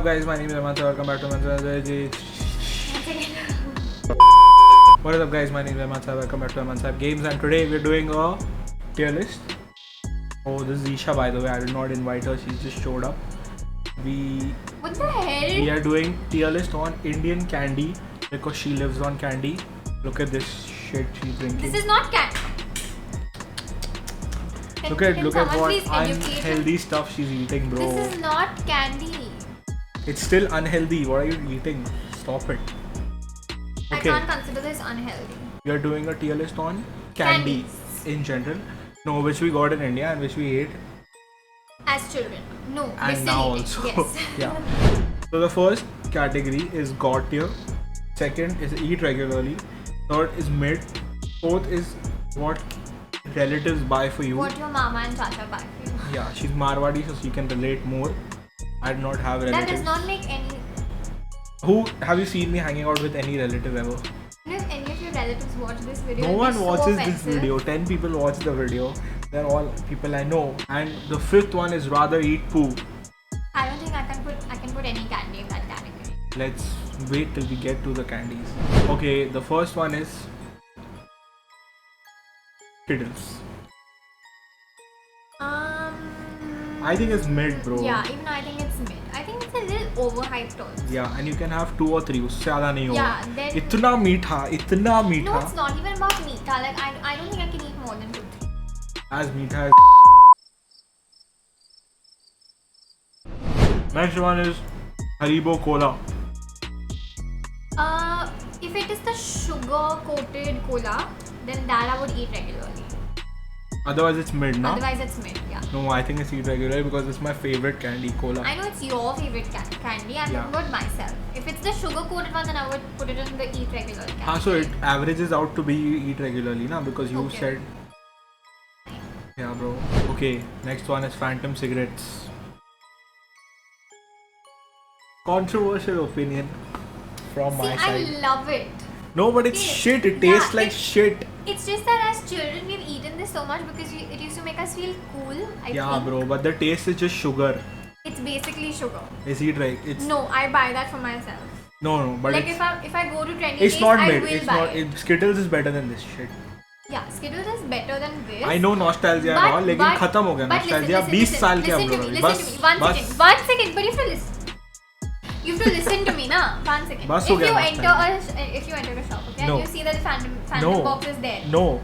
guys, my name is Aman. Welcome back to Aman. What is up guys, my name is Aman. Welcome back to Aman Games, and today we're doing a tier list. Oh, this is Isha, by the way. I did not invite her, she just showed up. What the hell? We are doing tier list on Indian candy because she lives on candy. Look at this shit she's drinking. This is not candy. Look at what unhealthy stuff she's eating, bro. This is not candy. It's still unhealthy. What are you eating? Stop it. I can't consider this unhealthy. We are doing a tier list on candy in general. No, which we got in India and which we ate as children. No, and now also. Yes. Yeah. So the first category is God tier. Second is eat regularly. Third is mid. Fourth is what relatives buy for you. What your mama and chacha buy for you. Yeah, she's Marwadi, so she can relate more. I do not have relatives. That does not make any. Who have you seen me hanging out with any relative ever? If any of your relatives watch this video, No one watches this video. 10 people watch the video. They're all people I know. And the fifth one is rather eat poo. I don't think I can put any candy in that category. Let's wait till we get to the candies. Okay, the first one is Skittles. I think it's mid, bro. Yeah, even I think it's mid. I think it's a little overhyped also. Yeah, and you can have 2 or 3. उससे ज़्यादा नहीं होगा. Yeah, then. इतना मीठा. No, it's not even about meetha. Like I don't think I can eat more than 2, 3. As meetha as. Next one is Haribo Cola. If it is the sugar-coated cola, then that I would eat regularly. Otherwise it's mid, no? Otherwise it's mid, yeah. No, I think it's eat regularly because it's my favorite candy, cola. I know it's your favorite candy. I'm talking about myself. If it's the sugar-coated one, then I would put it in the eat regularly category. So it averages out to be eat regularly, na? Because you said. Yeah, bro. Okay, next one is Phantom cigarettes. Controversial opinion from my side. I love it. No, but it's shit. It tastes like shit. It's just that as children we've eaten this so much because it used to make us feel cool. I think. Bro, but the taste is just sugar. It's basically sugar. Is it right? No, I buy that for myself. No, but like if I go to trendy it's place, not I mid. will It's buy not. it. Skittles is better than this shit. Yeah, Skittles is better than this. I know nostalgia and all, लेकिन खत्म हो गया nostalgia. 20 साल के हम लोग. Listen to me. One second. But you have to listen. You have to listen to me, na. 1 second. बस If हो गया you enter a shop, okay, no. and you see that the Phantom box is there. No.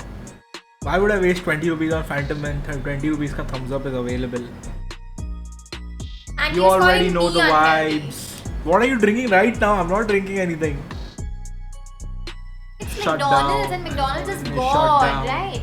Why would I waste 20 rupees on Phantom when 20 rupees ka thumbs up is available? And you already know the vibes. What are you drinking right now? I'm not drinking anything. It's Shut McDonald's down. and McDonald's is Shut God, down. right?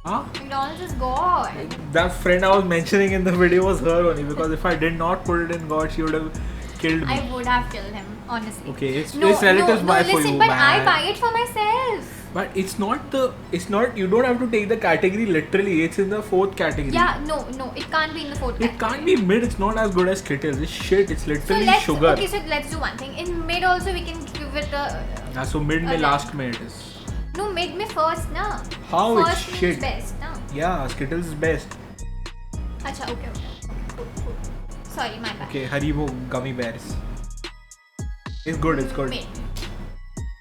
Huh? McDonald's is God. That friend I was mentioning in the video was her only, because if I did not put it in God, she would have killed me. I would have killed him, honestly. Okay, it's relatives buy for listen, you, but man. I buy it for myself. But it's not, you don't have to take the category literally. It's in the 4th category. Yeah, no, it can't be in the 4th category. It can't be mid. It's not as good as Skittles. It's shit. It's literally sugar. Okay, so let's do one thing. In mid also we can give it a... Yeah, so mid mein last mein it is. No, mid mein first, na. How first it's shit. Best, na. Yeah, Skittles is best. Acha, okay. Cool. Sorry, my bad. Okay, Haribo gummy bears. It's good. Mid.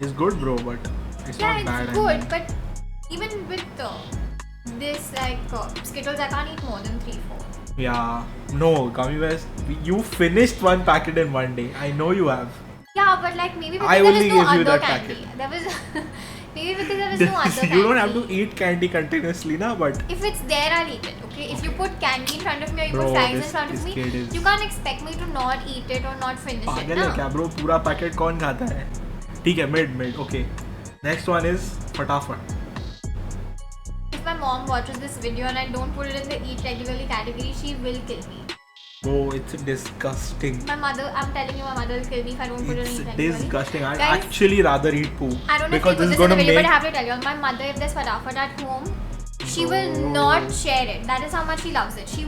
It's good, bro, but it's not bad. It's good, but even with this Skittles, I can't eat more than 3-4. Yeah, no, gummy bears. You finished one packet in one day. I know you have. Yeah, but like maybe because I there only was no gave you other that candy. packet. There was maybe because there was no other candy. You don't have to eat candy continuously, na. But if it's there, I'll eat it. Okay. If you put candy in front of me or you bro, put fries in front of me, is... you can't expect me to not eat it or not finish it. पागल है क्या bro? पूरा packet कौन खाता है? ठीक है, mid. Okay. Next one is फटाफट. If my mom watches this video and I don't put it in the eat regularly category, she will kill me. Bro, it's disgusting. My mother, I'm telling you, my mother will kill me if I don't put it in eat regularly. It's disgusting. I'd Guys, actually rather eat poo. I don't know because if you this is put going this to in the make... video, but I have to tell you, my mother, if there's Fatafat at home, she will not share it. That is how much she loves it. She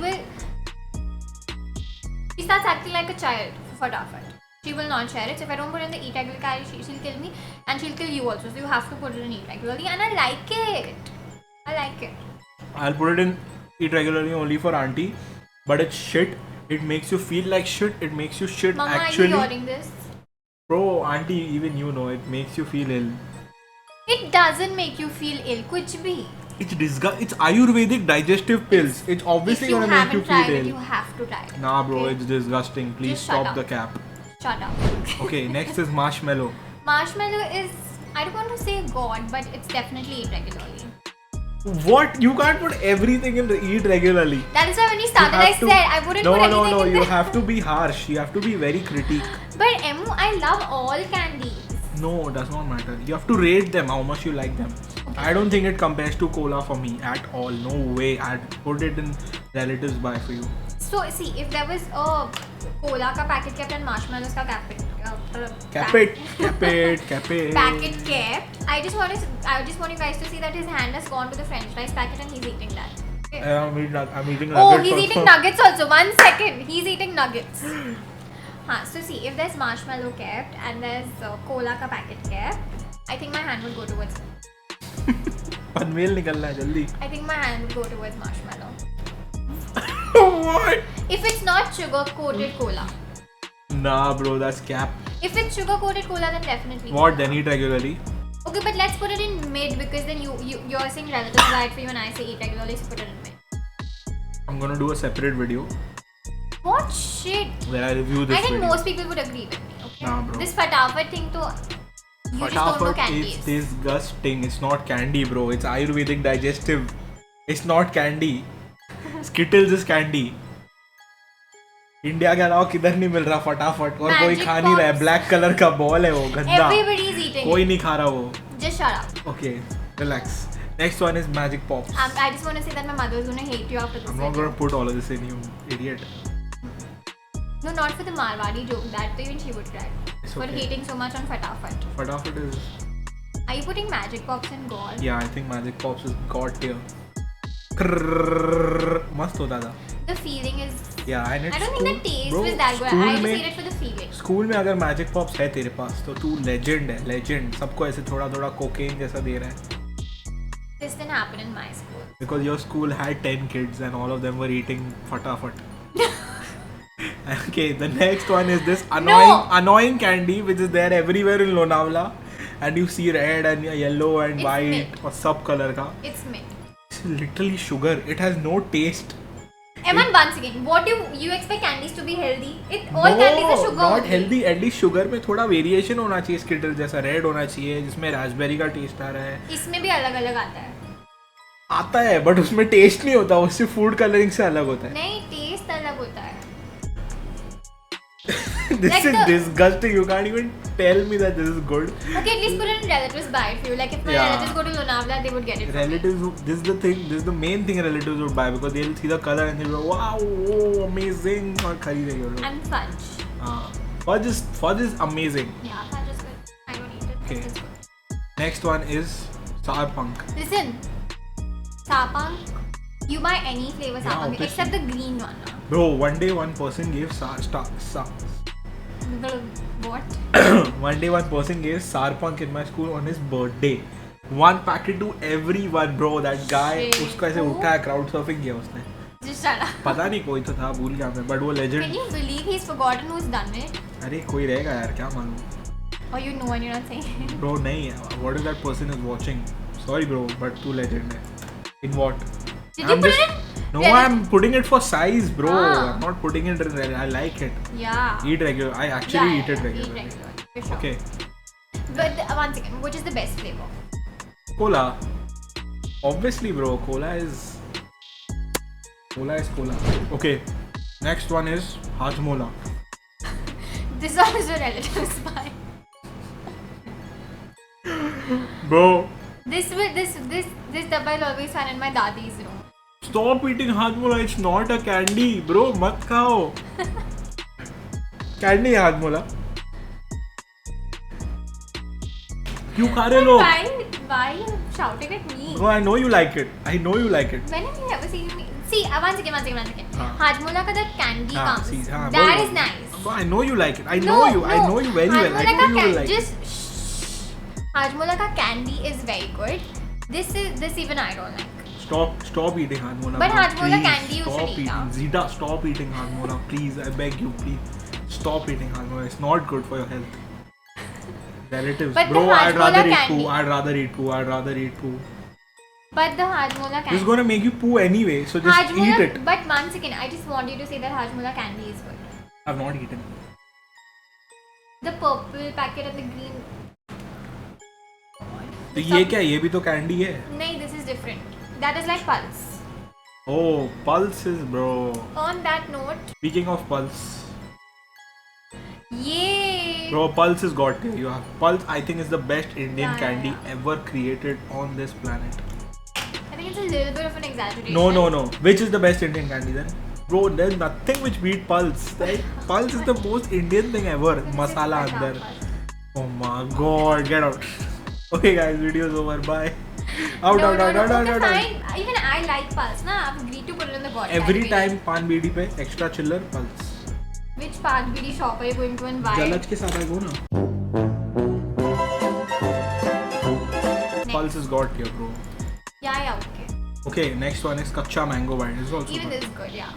starts acting like a child for Fatafat. She will not share it. So if I don't put it in the eat regularly category, she'll kill me and she'll kill you also. So you have to put it in eat regularly, and I like it. I'll put it in eat regularly only for auntie, but it's shit. It makes you feel like shit. It makes you shit Mama, actually. are you hearing this? Bro, auntie, even you know it makes you feel ill. It doesn't make you feel ill. Kuch bhi. It's Ayurvedic digestive pills. It's obviously If you gonna make you haven't feel tried it, ill. you have to try it. Nah, bro, okay? it's disgusting. Please Just shut stop up. the cap. Shut up. Okay, next is marshmallow. Marshmallow is, I don't want to say God, but it's definitely eat regularly. What? You can't put everything in the eat regularly. That is why when we started, You I have to- said I wouldn't put anything No. in You there. have to be harsh. You have to be very critique. But Emu, I love all candies. No, does not matter. You have to rate them how much you like them. I don't think it compares to cola for me at all. No way. I'd put it in relatives buy for you. So see, if there was a cola ka packet kept and marshmallows ka Cap it. packet Cap kept, I just want you guys to see that his hand has gone to the French fries packet and he's eating that. Okay. I'm eating Oh, nuggets he's also. eating nuggets also. 1 second, he's eating nuggets. So see, if there's marshmallow kept and there's cola ka packet kept, I think my hand would go towards. Panvel निकलना है जल्दी. I think my hand would go towards marshmallow. What? If it's not sugar coated cola. Nah, bro, that's cap. If it's sugar coated cola, then definitely. What? cola. Then eat regularly. Okay, but let's put it in mid because then you're saying relatives buy it for you and I say eat regularly, so put it in mid. I'm gonna do a separate video What shit? where I review this I think video. most people would agree with me. Okay. Nah, bro. This fatafat thing to you just don't know Fatafat candies. is disgusting. It's not candy, bro. It's Ayurvedic digestive. It's not candy. Skittles is candy. India के अलावा किधर नहीं मिल रहा फटाफट और कोई Magic खा नहीं रहा है. Pops. ब्लैक कलर का बॉल है वो गंदा. Everybody is eating. कोई it. नहीं खा रहा वो. Just shut up. Okay, relax. Next one is magic pops. I just want to say that my mother is gonna hate you after this. I'm not video. gonna put all of this in, you idiot. No, not for the Marwadi joke. That even she would cry. It's For okay. hating so much on fatafat. Fatafat is. Are you putting magic pops in God? Yeah, I think magic pops is god tier. Krrrr, मस्त होता था. The feeling is. Yeah, and it's I don't think the taste bro, was that good. school I just में- ate it for the feeling. School में अगर magic pops है तेरे पास तो तू लेजेंड है. लेजेंड सबको ऐसे थोड़ा थोड़ा कोकेन जैसा दे रहा है. This didn't happen in my school. Because your school had 10 kids and all of them were eating fatafat. Okay, the next one is this annoying candy which is there everywhere in Lonavala, and you see red and yellow and It's white mint. or sub color ka. It's mint. It's literally sugar. It has no taste. Eman, once again, what do you expect candies to be healthy? All candies are sugar. not only. healthy. At least sugar में थोड़ा variation होना चाहिए. स्किटल जैसा red होना चाहिए जिसमें Raspberry का test आ रहा है. इसमें भी अलग अलग आता है. आता है बट उसमें टेस्ट नहीं होता. उससे फूड कलरिंग से अलग होता है. नहीं, टेस्ट अलग होता है. This Like is the- disgusting. You can't even tell me that this is good. Okay, at least put it in relatives buy it for you. Like if my Yeah. relatives go to Lonavala, they would get it. for me. Relatives, this is the thing. This is the main thing relatives would buy because they'll see the color and they'll go, wow, oh, amazing. और खरीदेंगे वो लोग. And fudge. Fudge is amazing. Yeah, fudge is good. I don't eat it. Okay. It's good. Next one is sour punk. Listen, Sapang, you buy any flavor Yeah, Sapang obviously. except the green one. Bro, one day one person gave What? one day one person gave sour punk in my school on his birthday. One packet to everyone, bro. That guy, Shit. उसको ऐसे Who? उठाया crowd surfing किया उसने. Just shut up. पता नहीं कोई तो था भूल गया मैं but वो Can legend. you believe he's forgotten who's done it? अरे कोई रहेगा यार क्या मालूम. Or you know and you're not saying it? Bro नहीं है. What if that person is watching? Sorry bro, but too legend है. In what? Did you put it in? No, Really? I'm putting it for size, bro. Ah. I'm not putting it in. I like it. Yeah. Eat regular. I actually eat it Eat regularly. regular. For sure. Okay. But one second, which is the best flavor? Cola. Obviously, bro. Cola is cola. Okay. Next one is Hajmola. This one is your relatives buy. Bro, This dabba will always find in my dadi's room. stop eating Hajmola. It's not a candy, bro. मत खाओ. Candy है Hajmola. क्यों खा रहे लोग? Why are you shouting at me? Bro, I know you like it. I know you like it. When have you ever seen me? See, one second. हाँ. Hajmola ka that candy हाँ, comes. see, हाँ, That बोलो. is nice. Bro, I know you like it. I know you very well. I Hajmola know ka you will like it. just shh. Hajmola ka candy is very good. This even I don't like. Stop eating Hajmola. But bro. Hajmola Please, candy you should stop eat eating. now. Zita, stop eating Hajmola. Please, I beg you, please. Stop eating Hajmola. It's not good for your health. Relatives. But the Bro, I'd Hajmola rather eat candy. poo. I'd rather eat poo. I'd rather eat poo. But the Hajmola candy. It's gonna make you poo anyway, so just Hajmola, eat it. But one second, I just want you to say that Hajmola candy is good. I've not eaten. The purple packet and the green. तो ये क्या? ये भी तो candy है. No, this is different. That is like Pulse. Oh, pulses, bro. On that note, Speaking of pulse, yay! bro, pulse is got here. You have pulse. I think is the best Indian Yeah, candy yeah. ever created on this planet. I think it's a little bit of an exaggeration. No. Which is the best Indian candy then? Bro, there's nothing which beat pulse. Right? Pulse is the most Indian thing ever. This is Masala Pulse. andar. Oh my god, get out. Okay guys, video's over. Bye. Out. Okay, fine. Even I like Pulse. Na, I've agreed to put it in the bottle. Every time pan BD पे extra chiller pulse. Which Pan BD shop are you going to and why? जलज के साथ आएगा ना. Pulse is got here, bro. Yeah, okay. Okay, next one is Kacha Mango Bite. This is also Even good. this is good, yeah.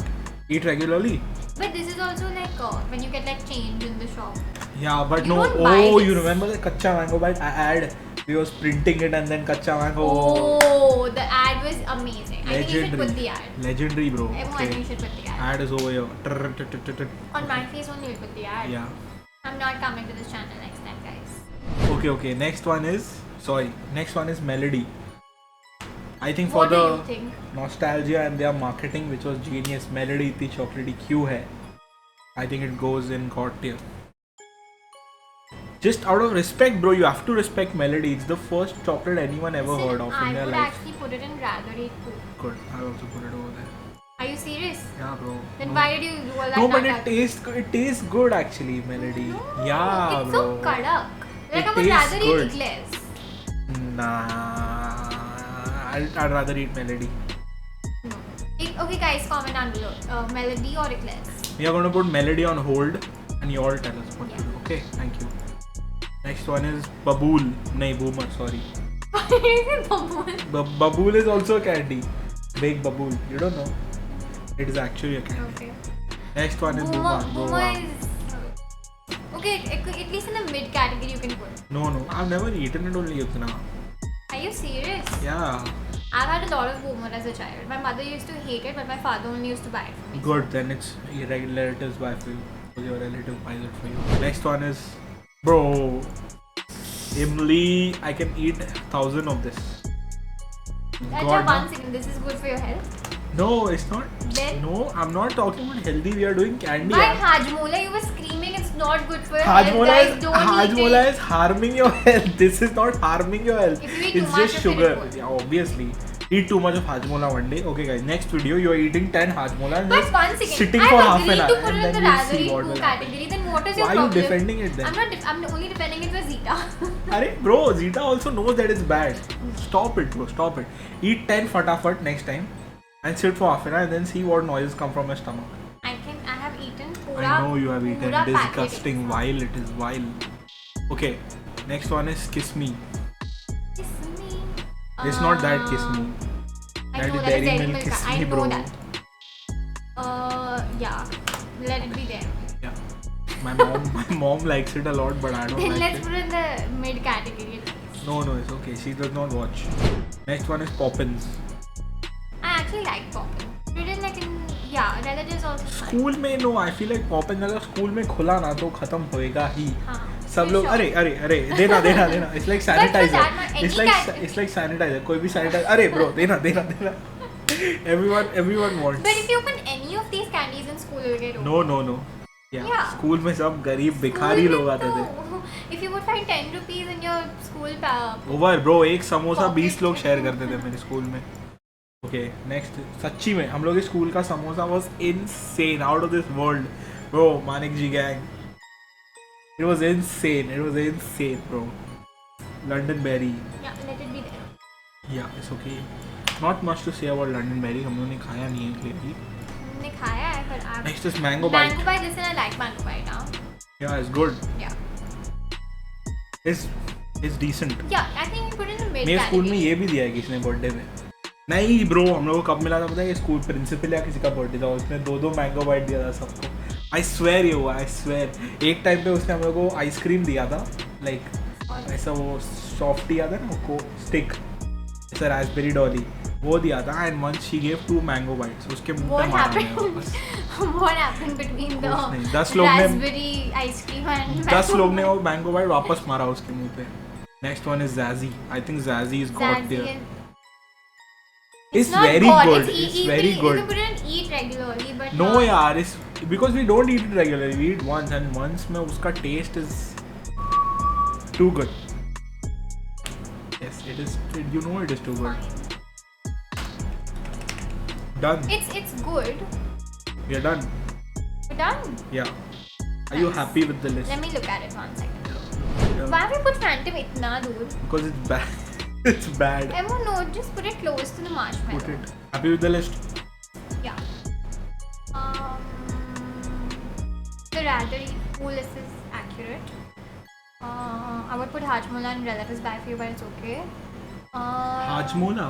Eat regularly? But this is also like when you get like change in the shop. Yeah, but You no. don't buy Oh, this. you remember the Kacha Mango Bite ad? We was printing it and then Kacha Mango. Oh, the ad was amazing. I think you should put the ad. Legendary, bro. I think you should put the ad. Ad is over here. On my face only you'll put the ad. Yeah. I'm not coming to this channel next time, guys. Okay. Next one is Melody. I think for What do the you think? nostalgia and their marketing, which was genius, Melody इतनी chocolatey क्यों है? I think it goes in God tier. Just out of respect, bro, you have to respect Melody. It's the first chocolate anyone ever Listen, heard of I in their would life. actually put it in Raggedy too. Good. I'll also put it over there. Are you serious? Yeah, bro. Then No. why did you do all that? No, but natak? it tastes good actually, Melody. No, Yeah, it's bro. so kadak. Like It I would tastes rather good. eat eclairs. Nah, I'd rather eat Melody. No. Okay, guys, comment down below. Melody or eclairs? We are going to put Melody on hold and you all tell us what to Yeah. do. Okay, thank you. Next one is Babool. Nahi, Boomer, sorry. Why did you say baboon? Babool is also a candy. Baked Babool. You don't know. It is actually a candy. Okay. Next one is Boomer Boomer. is... Okay, at least in the mid category you can put. No. I've never eaten it only utna. Are you serious? Yeah. I've had a lot of boomer as a child. My mother used to hate it, but my father only used to buy it for me. Good, then it's your relatives buy for you. Because your relative buys it for you. Next one is, bro, Imli. I can eat 1,000 of this. Acha, one second, this is good for your health. No, it's not. Then? No, I'm not talking about healthy. We are doing candy. By yaar. Hajmola, you were screaming it's not good for your health. Guys, don't eat Hajmola it. is harming your health. This is not harming your health. If you eat too It's much just of it, sugar. it will. Yeah, obviously. Eat too much of Hajmola one day. Okay, guys. Next video, you are eating 10 Hajmola and But just one second, sitting I've for half agreed an hour. to put and it in then the we'll see Raspberry what 2 will category. happen. Then what is Why your are you problem? defending it then? I'm only defending it for Zita. Arey, bro, Zita also knows that it's bad. Stop it, bro. Stop it. Eat 10 fatafat next time and sit for half an hour and then see what noises come from your stomach. I have eaten pura. I know you have eaten. pura packet. Disgusting. Vile. It is vile. Okay. Next one is Kiss Me. Kiss me. It's not that Kiss Me. I That know is that is Dairy Dairy Milk Milk. Kiss I Me, know bro. that. Yeah. Let it be there. Yeah. My mom likes it a lot, but I don't Then like let's it. put it in the mid category at least. No, it's okay. She does not watch. Next one is Poppins. I actually like Poppin. Written like in relatives also fine. School में no I feel like Poppins अगर school में खुला ना तो खत्म होएगा ही हाँ. सब लोग Sure. अरे देना it's like But for that, sanitiser any it's like sanitiser कोई भी सैनिटाइजर अरे ब्रो देना everyone wants But if you open any of these candies in school, you'll get no Yeah. School में सब गरीब भिखारी School लोग में आते थे तो, if you would find 10 rupees in your school over bro एक समोसा Pocket 20 लोग में। शेयर करते थे मेरे स्कूल में ओके नेक्स्ट सच्ची में हम लोग के स्कूल का samosa was insane out of this world bro Manik ji gang it was insane bro London berry yeah, let it be there. या it's okay not much to say about London berry हम लोगों ने खाया नहीं है क्लियरली हमने खाया है पर आप next is Mango Bite Mango Bite, listen, I like Mango Bite now. या it's good Yeah. It's decent Yeah, I think we put it in the mid मेरे स्कूल में category. ये भी दिया है किसने बर्थडे में नहीं ब्रो, हम लोग को कब मिला था पता है? स्कूल प्रिंसिपल या किसी का बर्थडे था, उसने 2-2 मैंगो बाइट दिया था सबको. आई स्वेयर ये हुआ, आई स्वेयर. एक टाइम पे उसने हम लोग को आइसक्रीम दिया था, लाइक ऐसा वो सॉफ्टी आता है ना, वो स्टिक ऐसा रास्पबेरी डॉली, वो दिया था. And once she gave 2 Mango Bites, उसके मुंह पे What मारा happened? हमने वापस. What happened between the कुछ नहीं, 10 लोग ने- raspberry ice cream and 10 लोग ने वो मैंगो बाइट वापस मारा उसके मुंह पे. Next one is Zazie. I think Zazie is got Zazie there. and- It's not very God, good. It's very you good. can put it and eat regularly, but No not- यार, it's because we don't eat it regularly. We eat once, and once में उसका taste is too good. Yes, it is. You know it is too good. Done. It's good. We're done. We're done. Yeah. Are you Nice. happy with the list? Let me look at it one second. Yeah. Why have we put Phantom itna dude? Because it's bad. It's bad. I won't know. Just put it close to the marshmallow. Put it. Happy with the list? Yeah. The rather cool list is accurate. I would put Hajmola and Relatives by for you, but it's okay. Hajmola?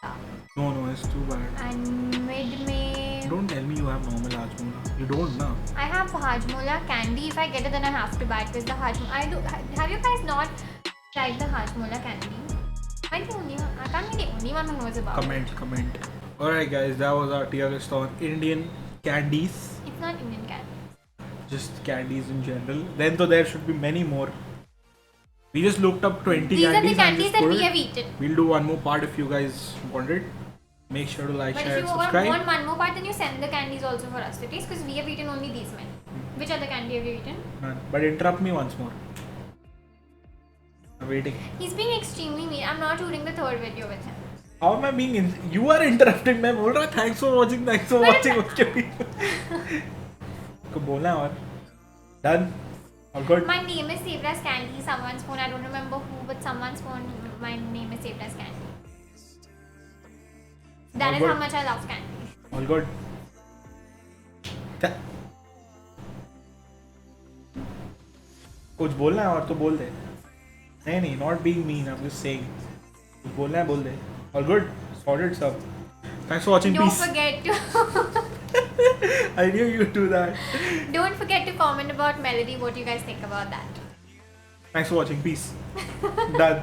Yeah. No, it's too bad. And mid May. Don't tell me you have normal Hajmola. You don't, na? I have Hajmola candy. If I get it, then I have to buy it because the Hajmola. I do. Have you guys not tried the Hajmola candy? I can't be the only one who knows about it. Comment. Alright guys, that was our tier list on Indian candies. It's not Indian candy. Just candies in general. Then so there should be many more. We just looked up 20 These are the candies and candies just that put we it. have eaten. We'll do one more part if you guys want it. Make sure to like, But share if and you subscribe. want one more part, then you send the candies also for us to taste because we have eaten only these many. Which other candy have you eaten? None. But interrupt me once more. I'm waiting. He's being extremely mean. I'm not shooting the third video with him. How am I being You are interrupting. मैं बोल रहा thanks for watching उसके भी को बोलना है और done. All good. My name is saved as candy. Someone's phone. I don't remember who, but someone's phone. My name is saved as candy. That All is how good. much I love candy. All good. कुछ बोलना है और तो बोल दे. नहीं, not being mean. I'm just saying. कुछ बोलना है बोल दे. All good. Sorted सब. Thanks for watching. Don't Peace. forget to I knew you'd do that. don't forget to comment about Melody. What you guys think about that? Thanks for watching. Peace. Done.